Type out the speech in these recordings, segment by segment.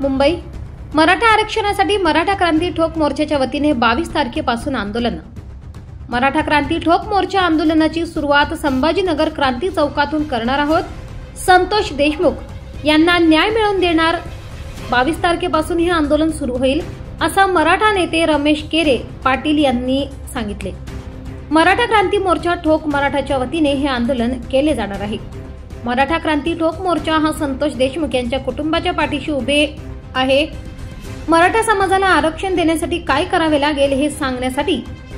मुंबई मराठा आरक्षणासाठी मराठा क्रांती ठोक मोर्चाच्या वतीने 22 तारखेपासून आंदोलन। मराठा क्रांती ठोक मोर्चा आंदोलनाची सुरुवात संभाजीनगर क्रांती चौकातून करणार आहोत। संतोष देशमुख यांना न्याय मिळवून देणार 22 तारखेपासून हे आंदोलन सुरू होईल, असा मराठा नेते रमेश केरे पाटील यांनी सांगितले। मराठा क्रांती मोर्चा ठोक मराठाच्या वतीने हे आंदोलन केले जाणार आहे। मराठा क्रांती ठोक मोर्चा हा संतोष देशमुख यांच्या कुटुंबाच्या पाठीशी उभे आहे। मराठा समाजाला आरक्षण देण्यासाठी काय करावे लागेल हे सांगण्यासाठी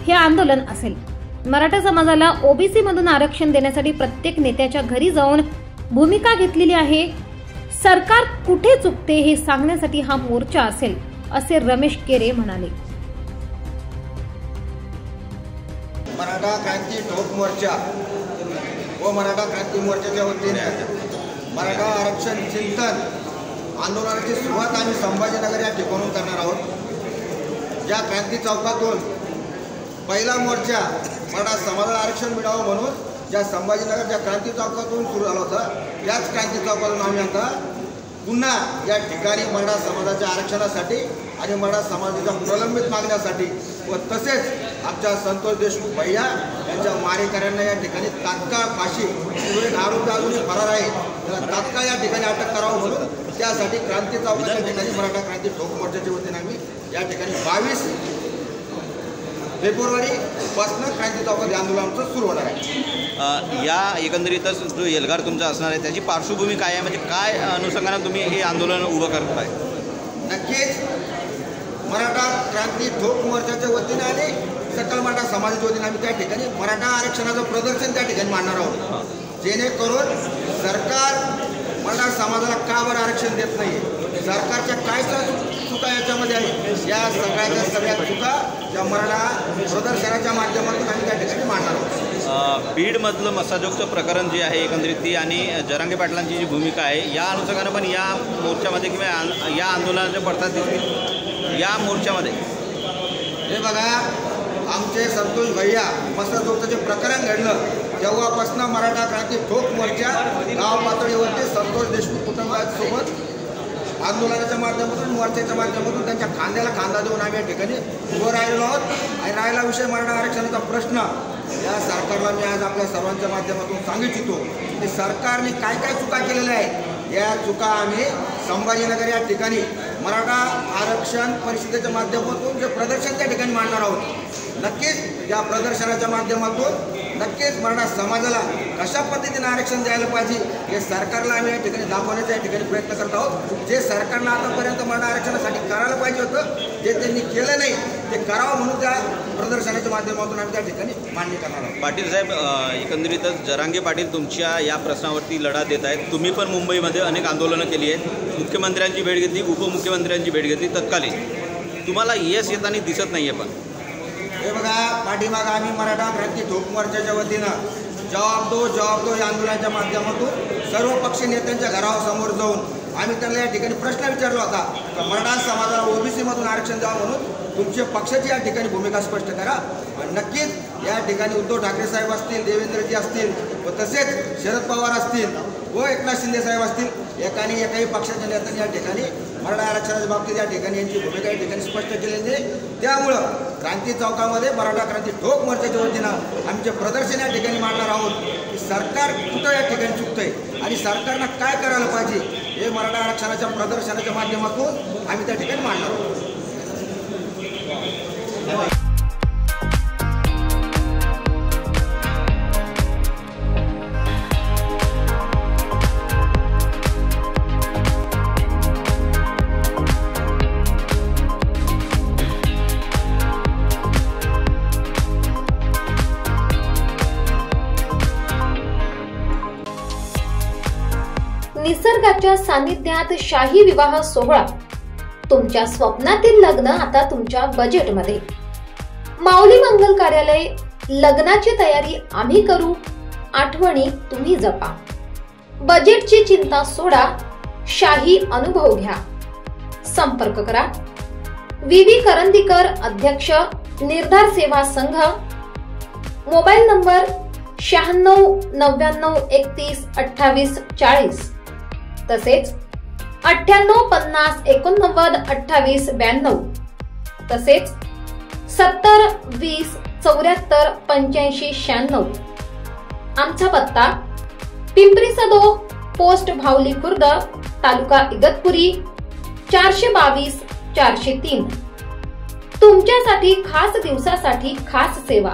हे आंदोलन असेल। मराठा समाजाला ओबीसी मधून आरक्षण देण्यासाठी प्रत्येक नेत्याच्या घरी जाऊन भूमिका घेतलेली आहे। सरकार कुठे चुकते हे सांगण्यासाठी हा मोर्चा असेल, असे रमेश केरे म्हणाले। मराठा क्रांती ठोक मोर्चा व मराठा क्रांती मोर्चाच्या वतीने मराठा आरक्षण चिंतन आंदोलनाची सुरुवात आम्ही संभाजीनगर या ठिकाणून करणार आहोत। ज्या क्रांती चौकातून पहिला मोर्चा मराठा समाजाला आरक्षण मिळावं म्हणून ज्या संभाजीनगर ज्या क्रांती चौकातून सुरू झाला होता, त्याच क्रांती चौकातून आम्ही आता पुन्हा या ठिकाणी मराठा समाजाच्या आरक्षणासाठी आणि मराठा समाजाच्या प्रलंबित मागण्यासाठी व तसेच आमच्या संतोष देशमुख भैया यांच्या मारेकऱ्यांना या ठिकाणी तात्काळ फाशी, आरोपी अजूनही फरार आहे, त्याला तात्काळ या ठिकाणी अटक करावं म्हणून त्यासाठी क्रांती चौकाच्या ठिकाणी मराठा क्रांती ठोक मोर्चाच्या वतीने आम्ही या ठिकाणी 22 फेब्रुवारी पासून क्रांती चौकात आंदोलन सुरू होणार आहे। या एकंदरीतच जो एल्गार तुमचा असणार आहे त्याची पार्श्वभूमी काय आहे, म्हणजे काय अनुषंगाने तुम्ही हे आंदोलन उभं करताय? नक्कीच मराठा क्रांती ठोक मोर्चाच्या वतीने आणि सकल मराठा समाजाच्या वतीने आम्ही त्या ठिकाणी मराठा आरक्षणाचं प्रदर्शन त्या ठिकाणी मांडणार आहोत, जेणेकरून सरकार मराठा समाजाला का बरं आरक्षण देत नाही, सरकारच्या काय चुका याच्यामध्ये आहे, या सगळ्या चुका ज्या मराठा प्रदर्शनाच्या माध्यमातून आम्ही त्या ठिकाणी मांडणार आहोत। बीडमधलं मसाजोगचं प्रकरण जे आहे एकंदरीत ती आणि जरांगे पाटलांची जी भूमिका आहे, या अनुषंगानं पण या मोर्चामध्ये किंवा या आंदोलनाचे पडतात दिसतील या मोर्चामध्ये। हे बघा, आमचे संतोष भैया मसाजोगचं जे प्रकरण घडलं तेव्हापासून मराठा क्रांती ठोक मोर्चा गाव पातळीवरती संतोष देशमुख कुटुंबासोबत आंदोलनाच्या माध्यमातून मोर्चाच्या माध्यमातून त्यांच्या खांद्याला खांदा देऊन आम्ही या ठिकाणी उभं राहिलो आहोत। आणि राहिला विषय मराठा आरक्षणाचा प्रश्न, या सरकारला मी आज आपल्या सर्वांच्या माध्यमातून सांगू इच्छितो की सरकारने काय काय चुका केलेल्या आहेत, या चुका आम्ही संभाजीनगर या ठिकाणी मराठा आरक्षण परिषदेच्या माध्यमातून जे प्रदर्शन त्या ठिकाणी मांडणार आहोत। नक्कीच या प्रदर्शनाच्या माध्यमातून नक्कीच मराठा समाजाला कशा पद्धतीने आरक्षण द्यायला पाहिजे हे सरकारला आम्ही या ठिकाणी दाखवण्याचा या ठिकाणी प्रयत्न करत आहोत। जे सरकारनं आतापर्यंत मराठा आरक्षणासाठी करायला पाहिजे होतं, जे त्यांनी केलं नाही ते करावं म्हणून त्या प्रदर्शनाच्या माध्यमातून आम्ही त्या ठिकाणी मान्य करणार आहोत। पाटील साहेब, एकंदरीतच जरांगे पाटील तुमच्या या प्रश्नावरती लढा देत आहेत। तुम्ही पण मुंबईमध्ये अनेक आंदोलनं केली आहेत, मुख्यमंत्र्यांची भेट घेतली, उपमुख्यमंत्र्यांची भेट घेतली तत्कालीन, तुम्हाला यश येताना दिसत नाही आहे। पण हे बघा, पाठीमागं आम्ही मराठा क्रांती ठोक मोर्चाच्या वतीनं जवाब दो या आंदोलनाच्या माध्यमातून सर्व पक्षीय नेत्यांच्या घरासमोर जाऊन आम्ही त्यांना या ठिकाणी प्रश्न विचारला होता की मराठा समाजाला ओबीसी मधून आरक्षण द्यावं म्हणून तुमच्या पक्षाची या ठिकाणी भूमिका स्पष्ट करा। नक्कीच या ठिकाणी उद्धव ठाकरे साहेब असतील, देवेंद्रजी असतील व तसेच शरद पवार असतील व एकनाथ शिंदे साहेब असतील, एकाही पक्षाच्या नेत्यांनी या ठिकाणी मराठा आरक्षणाच्या बाबतीत या ठिकाणी यांची भूमिका या ठिकाणी स्पष्ट केलेली आहे। त्यामुळं क्रांती चौकामध्ये मराठा क्रांती ठोक मोर्चाच्या वतीनं आमचे प्रदर्शन या ठिकाणी मांडणार आहोत की सरकार कुठं या ठिकाणी चुकतंय आणि सरकारनं काय करायला पाहिजे हे मराठा आरक्षणाच्या प्रदर्शनाच्या माध्यमातून आम्ही त्या ठिकाणी मांडणार आहोत। निसर्गाच्या सानिध्यात शाही विवाह सोहळा, तुमच्या स्वप्नातील लग्न आता तुमच्या बजेटमध्ये। माऊली मंगल कार्यालय, लग्नाची तयारी आम्ही करू, आठवणी तुम्ही जपा। बजेटची चिंता सोडा, शाही अनुभव घ्या। संपर्क करा व्ही करंदीकर, अध्यक्ष, निर्धार सेवा संघ, मोबाईल नंबर 96 99 31 28 40, तसेच 9850 89 28 92 तसेच 70 20 74 85 96। आमचा पत्ता पिंपरी सदो, पोस्ट भावली खुर्द, तालुका इगतपुरी 422 403। तुमच्यासाठी खास दिवसासाठी खास सेवा।